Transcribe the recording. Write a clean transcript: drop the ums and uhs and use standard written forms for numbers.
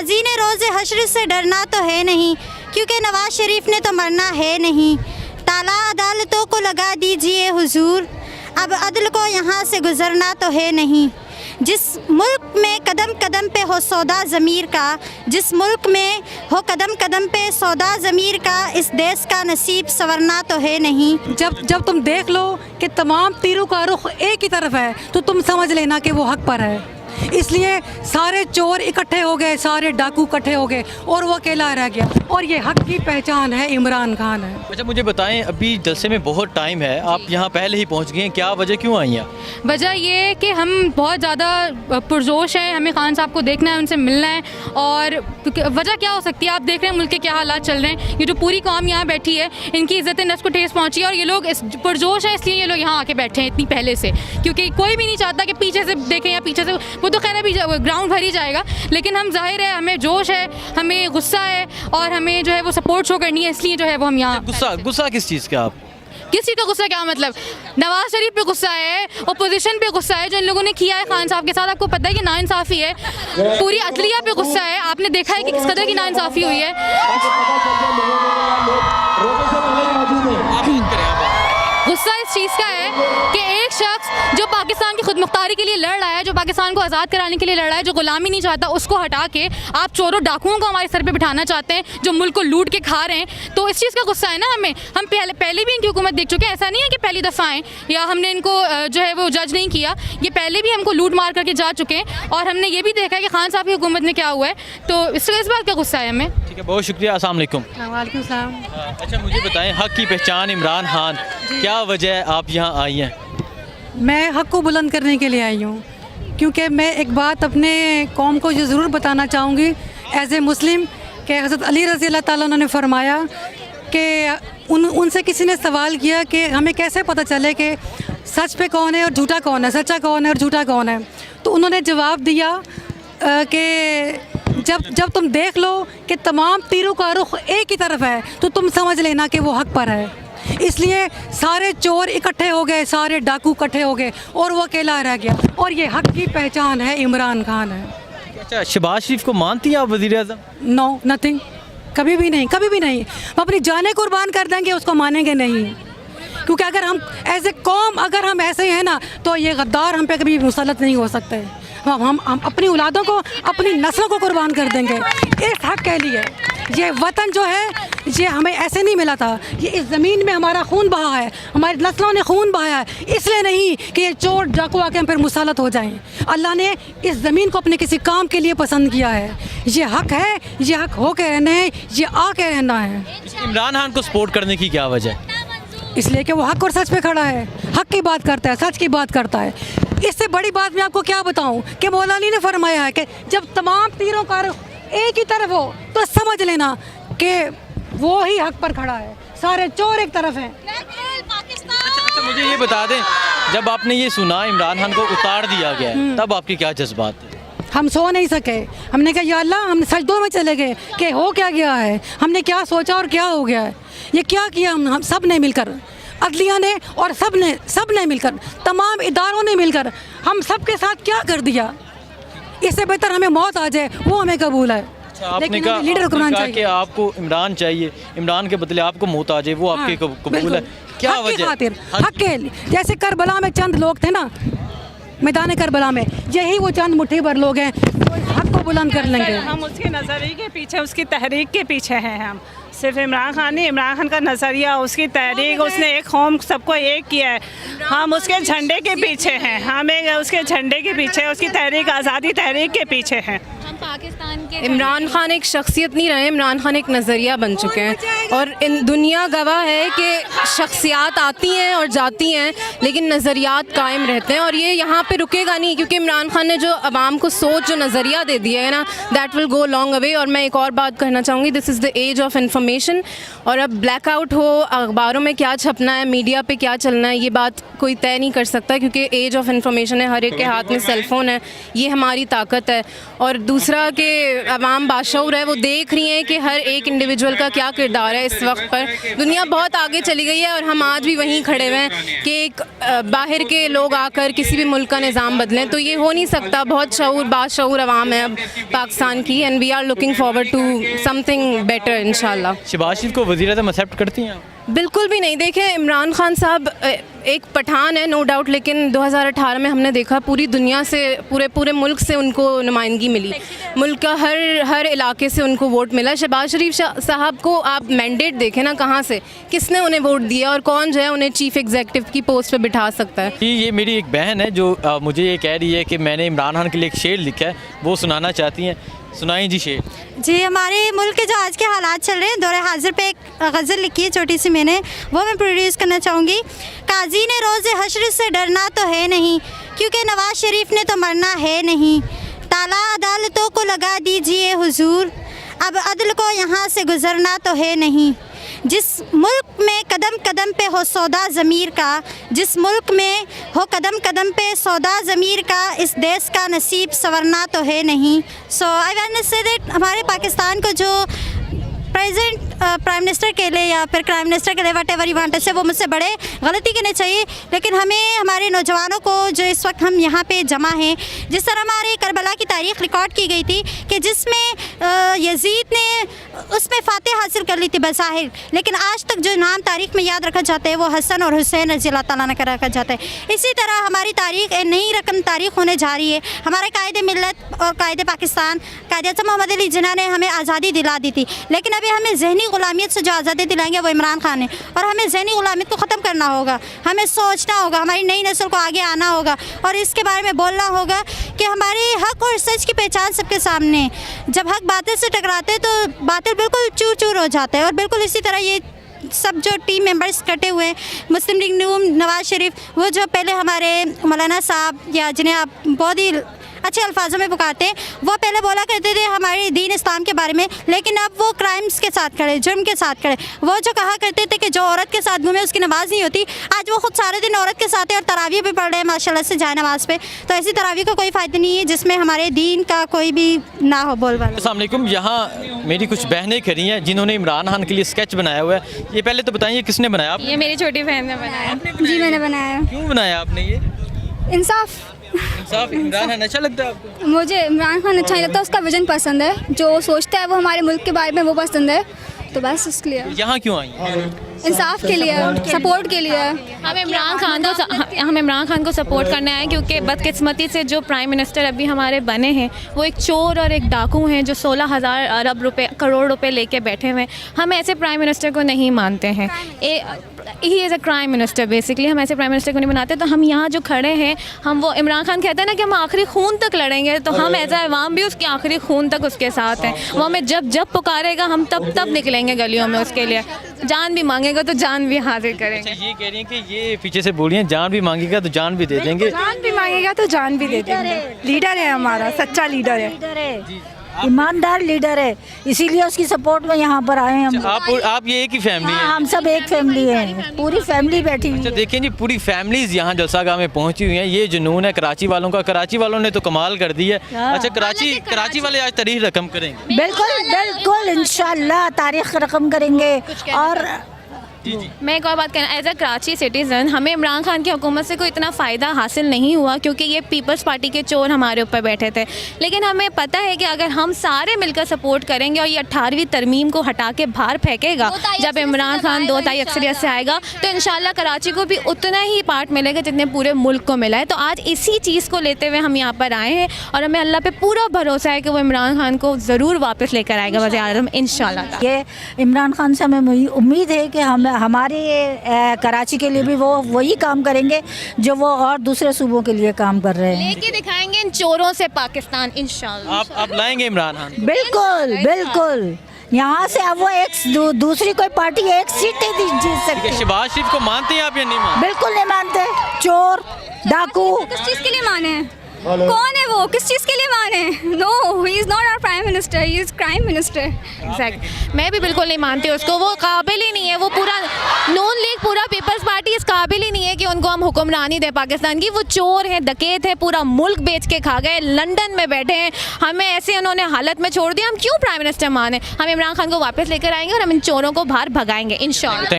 गाजी ने रोज़े हश्र से डरना तो है नहीं, क्योंकि नवाज शरीफ ने तो मरना है नहीं। ताला अदालतों को लगा दीजिए हुजूर, अब अदल को यहाँ से गुज़रना तो है नहीं। जिस मुल्क में कदम कदम पे हो सौदा ज़मीर का, जिस मुल्क में हो कदम कदम पे सौदा ज़मीर का, इस देश का नसीब संवरना तो है नहीं। जब तुम देख लो कि तमाम तीरों का रुख एक ही तरफ है, तो तुम समझ लेना कि वो हक पर है। इसलिए सारे चोर इकट्ठे हो गए, सारे डाकू इकट्ठे हो गए और वो अकेला रह गया, और ये हक की पहचान है, इमरान खान है। अच्छा, मुझे बताएं, अभी जलसे में बहुत टाइम है, आप यहाँ पहले ही पहुँच गए हैं, क्या वजह, क्यों आई हैं? वजह ये है कि हम बहुत ज़्यादा पुरजोश हैं, हमें खान साहब को देखना है, उनसे मिलना है। और वजह क्या हो सकती है, आप देख रहे हैं मुल्क के क्या हालात चल रहे हैं। ये जो पूरी कौम यहाँ बैठी है, इनकी इज़्ज़त नफ्स को ठेस पहुँची है, और ये लोग इस पुरजोश हैं, इसलिए ये लोग यहाँ आके बैठे हैं इतनी पहले से, क्योंकि कोई भी नहीं चाहता कि पीछे से देखें या पीछे से, वो तो खैर अभी ग्राउंड भर ही जाएगा, लेकिन हम जाहिर है हमें जोश है, हमें गुस्सा है, और हमें जो है वो सपोर्ट शो करनी है, इसलिए जो है वो हम यहाँ। गुस्सा किस चीज़ का? आप किस चीज़ का गुस्सा? क्या मतलब, नवाज शरीफ पे गुस्सा है, अपोजिशन पे गुस्सा है, जो इन लोगों ने किया है खान साहब के साथ, आपको पता है कि नाइंसाफ़ी है। पूरी अदलिया पे गुस्सा है, आपने देखा है कि किस कदर की नाइंसाफ़ी हुई है। गुस्सा इस चीज़ का है कि एक शख्स जो पाकिस्तान की खुदमुख्तारी के लिए लड़ रहा है, जो पाकिस्तान को आज़ाद कराने के लिए लड़ रहा है, जो गुलामी नहीं चाहता, उसको हटा के आप चोरों डाकुओं को हमारे सर पे बिठाना चाहते हैं, जो मुल्क को लूट के खा रहे हैं। तो इस चीज़ का गुस्सा है ना हमें। हम पहले भी इनकी हुकूमत देख चुके हैं, ऐसा नहीं है कि पहली दफ़ा आए या हमने इनको जो है वो जज नहीं किया, ये पहले भी हमको लूट मार करके जा चुके हैं, और हमने ये भी देखा है कि खान साहब की हुकूमत में क्या हुआ है। तो इस बात का गुस्सा है हमें। ठीक है, बहुत शुक्रिया, अस्सलाम वालेकुम। वालेकुम सलाम। अच्छा, मुझे बताएं, हक की पहचान इमरान खान, क्या वजह है आप यहाँ आई हैं? मैं हक को बुलंद करने के लिए आई हूँ, क्योंकि मैं एक बात अपने कौम को ये ज़रूर बताना चाहूँगी एज़ ए मुस्लिम, कि हज़रत अली रज़ी अल्लाह ताला उन्होंने फरमाया कि उनसे किसी ने सवाल किया कि हमें कैसे पता चले कि सच पे कौन है और झूठा कौन है, सच्चा कौन है और झूठा कौन है। तो उन्होंने जवाब दिया कि जब तुम देख लो कि तमाम तीरों का रुख एक ही तरफ है, तो तुम समझ लेना कि वो हक पर है। इसलिए सारे चोर इकट्ठे हो गए, सारे डाकू इकट्ठे हो गए और वो अकेला रह गया, और ये हक की पहचान है, इमरान खान है। अच्छा, शहबाज शरीफ को मानती हैं आप वज़ीर आज़म? नो, नथिंग, कभी भी नहीं, कभी भी नहीं। हम अपनी जानें कुर्बान कर देंगे, उसको मानेंगे नहीं, क्योंकि अगर हम एज ए कौम अगर हम ऐसे हैं ना, तो ये गद्दार हम पे कभी मुसल्लत नहीं हो सकते। हम अपनी औलादों को, अपनी नस्लों को कुर्बान कर देंगे इस हक के लिए। ये वतन जो है, ये हमें ऐसे नहीं मिला था, ये इस ज़मीन में हमारा खून बहा है, हमारी नस्लों ने खून बहाया है, इसलिए नहीं कि ये चोर डाकू आके हम फिर मुसल्लत हो जाएं। अल्लाह ने इस ज़मीन को अपने किसी काम के लिए पसंद किया है। ये हक है, ये हक हो के रहना है, ये आ के रहना है। इमरान खान को सपोर्ट करने की क्या वजह है? इसलिए कि वो हक और सच पे खड़ा है, हक की बात करता है, सच की बात करता है। इससे बड़ी बात मैं आपको क्या बताऊं कि मौला अली ने फरमाया है कि जब तमाम तीरों का रुख एक ही तरफ हो, तो समझ लेना कि वो ही हक पर खड़ा है, सारे चोर एक तरफ हैं। अच्छा, मुझे ये बता दें, जब आपने ये सुना इमरान खान को उतार दिया गया है, तब आपके क्या जज्बात थे? हम सो नहीं सके, हमने कहा या अल्लाह, हम सजदों में चले गए कि हो क्या गया है, हमने क्या सोचा और क्या हो गया है, ये क्या किया हम सब ने मिलकर, अदलिया ने और सब ने मिलकर, तमाम इदारों ने मिलकर हम सब के साथ क्या कर दिया। इससे बेहतर हमें मौत आ जाए, वो हमें कबूल है। आपने कहा लीडर चाहिए कि आपको इमरान चाहिए, इमरान के बदले आपको मौत आ जाए, वो आपके कबूल है। क्या वजह? खातिर हक के, जैसे करबला में चंद लोग थे ना, मैदान करबला में, यही वो चंद मुट्ठी भर लोग हैं, हक को बुलंद कर लेंगे। हम उसके नज़रिए के पीछे, उसकी तहरीक के पीछे हैं। हम सिर्फ इमरान खान नहीं, इमरान खान का नज़रिया, उसकी तहरीक, उसने एक कौम सबको एक किया है, हम उसके झंडे के पीछे हैं, हमें उसके झंडे के पीछे, उसकी तहरीक, आज़ादी तहरीक के पीछे हैं। हम पाकिस्तान के इमरान खान एक शख्सियत नहीं रहे, इमरान खान एक नज़रिया बन चुके हैं, और इन दुनिया गवाह है कि शख्सियात आती हैं और जाती हैं, लेकिन नज़रियात कायम रहते हैं, और ये यहाँ पे रुकेगा नहीं, क्योंकि इमरान खान ने जो आवाम को सोच, जो नज़रिया दे दिया है ना, that will go long away. और मैं एक और बात कहना चाहूँगी, this is the age of information, और अब ब्लैकआउट हो, अखबारों में क्या छपना है, मीडिया पे क्या चलना है, ये बात कोई तय नहीं कर सकता, क्योंकि एज ऑफ इन्फॉर्मेशन है, हर एक के हाथ में सेलफोन है, ये हमारी ताकत है। और दूसरा दूसरा कि अवाम बाशऊर है, वो देख रही हैं कि हर एक इंडिविजुअल का क्या किरदार है इस वक्त पर। दुनिया बहुत आगे चली गई है और हम आज भी वहीं खड़े हुए हैं कि एक बाहर के लोग आकर किसी भी मुल्क का निज़ाम बदलें, तो ये हो नहीं सकता। बहुत शऊर बाशऊर अवाम है अब पाकिस्तान की, and we are looking forward to something better इंशाल्लाह। शहबाज शरीफ को वज़ीर-ए-आज़म एक्सेप्ट करती हैं आप? बिल्कुल भी नहीं। देखें, इमरान खान साहब एक पठान है नो डाउट, लेकिन 2018 में हमने देखा पूरी दुनिया से, पूरे मुल्क से उनको नुमाइंदगी मिली, मुल्क का हर इलाके से उनको वोट मिला। शहबाज शरीफ साहब को आप मैंडेट देखें ना, कहाँ से, किसने उन्हें वोट दिया और कौन जो है उन्हें चीफ एग्जीक्यूटिव की पोस्ट पे बिठा सकता है। ये मेरी एक बहन है जो मुझे ये कह रही है कि मैंने इमरान खान के लिए एक शेर लिखा है, वो सुनाना चाहती हैं। सुनाई जी शेर। जी, हमारे मुल्क के जो आज के हालात चल रहे हैं, दौरे हाजिर पे एक गज़ल लिखी है छोटी सी मैंने, वो मैं प्रोड्यूस करना चाहूँगी। काजी ने रोज़े हश्र से डरना तो है नहीं, क्योंकि नवाज शरीफ ने तो मरना है नहीं। ताला अदालतों को लगा दीजिए हुजूर, अब अदल को यहाँ से गुज़रना तो है नहीं। जिस मुल्क में कदम कदम पे हो सौदा ज़मीर का, जिस मुल्क में हो कदम कदम पे सौदा ज़मीर का, इस देश का नसीब संवरना तो है नहीं। So I want to say that हमारे पाकिस्तान को जो प्रेजेंट प्राइम मिनिस्टर के लिए या फिर प्राइम मिनिस्टर के लिए what ever you want say, वो मुझसे बड़े गलती करनी चाहिए, लेकिन हमें हमारे नौजवानों को जो इस वक्त हम यहाँ पे जमा हैं, जिस तरह हमारे करबला की तारीख़ रिकॉर्ड की गई थी कि जिसमें यजीद ने उसमें फ़ातह हासिल कर ली थी बज़ाहिर, लेकिन आज तक जो नाम तारीख़ में याद रखा जाता है वो हसन और हुसैन रज़ी अल्लाह तआला का रखा जाता है। इसी तरह हमारी तारीख़ एक नई रकम तारीख़ होने जा रही है। हमारे कायदे मिल्लत और कायदे पाकिस्तान, कायदे मोहम्मद अली जिन्ना ने हमें आज़ादी दिला दी थी, लेकिन अभी हमें जहनी ग़ुलामियत से जो आज़ादी दिलाएंगे वो इमरान खान है, और हमें जहनी ग़ुलामियत को ख़त्म करना होगा। हमें सोचना होगा, हमारी नई नस्ल को आगे आना होगा और इसके बारे में बोलना होगा कि हमारे हक़ और सच की पहचान सबके सामने। जब हक़ बातिल से टकराते तो बातिल बिल्कुल चूर चूर हो जाता है, और बिल्कुल इसी तरह ये सब जो टीम मेंबर्स कटे हुए हैं, मुस्लिम लीग नून, नवाज़ शरीफ, वो जो पहले हमारे मौलाना साहब या जिन्हें आप बहुत ही अच्छे अल्फाजों में पुकारते हैं, वो पहले बोला करते थे हमारे दीन इस्लाम के बारे में, लेकिन अब वो क्राइम्स के साथ खड़े, जुर्म के साथ खड़े। वो जो कहा करते थे कि जो औरत के साथ घूमे उसकी नमाज नहीं होती, आज वो खुद सारे दिन औरत के साथ है और तरावी भी पढ़ रहे हैं माशाल्लाह से जाए नमाज पे। तो ऐसी तरावी का कोई फ़ायदा नहीं है जिसमें हमारे दीन का कोई भी ना हो बोलबाला। अस्सलाम वालेकुम। यहाँ मेरी कुछ बहनें खड़ी हैं जिन्होंने इमरान खान के लिए स्केच बनाया हुआ है। ये पहले तो बताइए किसने बनाया? ये मेरी छोटी बहन ने बनाया। जी मैंने बनाया। क्यों बनाया आपने ये? इंसाफ। इंसाफ। इमरान खान अच्छा लगता है आपको? मुझे इमरान खान अच्छा नहीं लगता, उसका विजन पसंद है, जो सोचता है वो हमारे मुल्क के बारे में वो पसंद है, तो बस उसके लिए। यहाँ क्यों आई? इंसाफ के लिए, सपोर्ट के लिए। हम इमरान खान को सपोर्ट करने आए क्योंकि बदकिस्मती से जो प्राइम मिनिस्टर अभी हमारे बने हैं वो एक चोर और एक डाकू हैं जो 16,000 अरब रुपए करोड़ रुपए लेके बैठे हुए हैं। हम ऐसे प्राइम मिनिस्टर को नहीं मानते हैं। He is a crime minister basically. हम ऐसे प्राइम मिनिस्टर को नहीं बनाते। तो हम यहाँ जो खड़े हैं, हम वो इमरान खान कहते हैं ना कि हम आखिरी खून तक लड़ेंगे, तो हम एज अवाम भी उसके आखिरी खून तक उसके साथ हैं। वो हमें जब पुकारेगा हम तब निकलेंगे गलियों में उसके लिए। जान भी मांगेगा तो जान भी हाजिर करेंगे। अच्छा, ये कह रही हैं कि ये पीछे से बोलिए जान भी मांगेगा तो जान भी दे देंगे। जान भी मांगेगा तो जान भी दे देंगे। लीडर है हमारा, सच्चा लीडर है, ईमानदार लीडर है, इसीलिए उसकी सपोर्ट में यहाँ पर आए हैं हम। आप ये एक ही फैमिली है? हम सब एक फैमिली है, पूरी फैमिली बैठी हुई अच्छा, है। देखिए जी, पूरी फैमिलीज यहाँ जलसागाह में पहुँची हुई हैं। ये जुनून है कराची वालों का। कराची वालों ने तो कमाल कर दी है। अच्छा, कराची वाले आज तारीख रकम करेंगे? बिल्कुल इंशाल्लाह तारीख रकम करेंगे। और मैं एक और बात कहना, एज अ कराची सिटीज़न हमें इमरान खान की हुकूमत से कोई इतना फ़ायदा हासिल नहीं हुआ क्योंकि ये पीपल्स पार्टी के चोर हमारे ऊपर बैठे थे। लेकिन हमें पता है कि अगर हम सारे मिलकर सपोर्ट करेंगे और ये 18वीं तरमीम को हटा के बाहर फेंकेगा, जब इमरान खान 2 तिहाई अक्सरियत से आएगा, तो इंशाल्लाह कराची को भी उतना ही पार्ट मिलेगा जितने पूरे मुल्क को मिला है। तो आज इसी चीज़ को लेते हुए हम यहाँ पर आए हैं और हमें अल्लाह पर पूरा भरोसा है कि वो इमरान खान को ज़रूर वापस लेकर आएगा वज़ीर-ए-आज़म इंशाल्लाह। ये इमरान खान से हमें उम्मीद है कि हमारे कराची के लिए भी वो वही काम करेंगे जो वो और दूसरे सूबों के लिए काम कर रहे हैं। लेके दिखाएंगे इन चोरों से पाकिस्तान इंशाल्लाह। आप लाएंगे इमरान खान? बिल्कुल। यहाँ से अब वो एक दूसरी कोई पार्टी एक सीट नहीं जीत सकती। शहबाज शरीफ को मानते हैं आप या नहीं मानते? बिल्कुल नहीं मानते। चोर डाकू। किस चीज़ के लिए माने? कौन है वो? किस चीज़ के लिए माने? No, he is not our prime minister, he is crime minister. Exact. मैं भी बिल्कुल नहीं मानती उसको। वो काबिल ही नहीं है। वो पूरा नून लीग, पूरा पीपल्स पार्टी इस काबिल ही नहीं है कि उनको हम हुक्मरानी दे पाकिस्तान की। वो चोर हैं, डकैत हैं, पूरा मुल्क बेच के खा गए, लंदन में बैठे हैं, हमें ऐसे उन्होंने हालत में छोड़ दिया। हम क्यों प्राइम मिनिस्टर माने? हम इमरान खान को वापस लेकर आएंगे और हम इन चोरों को बाहर भगाएंगे इंशाल्लाह।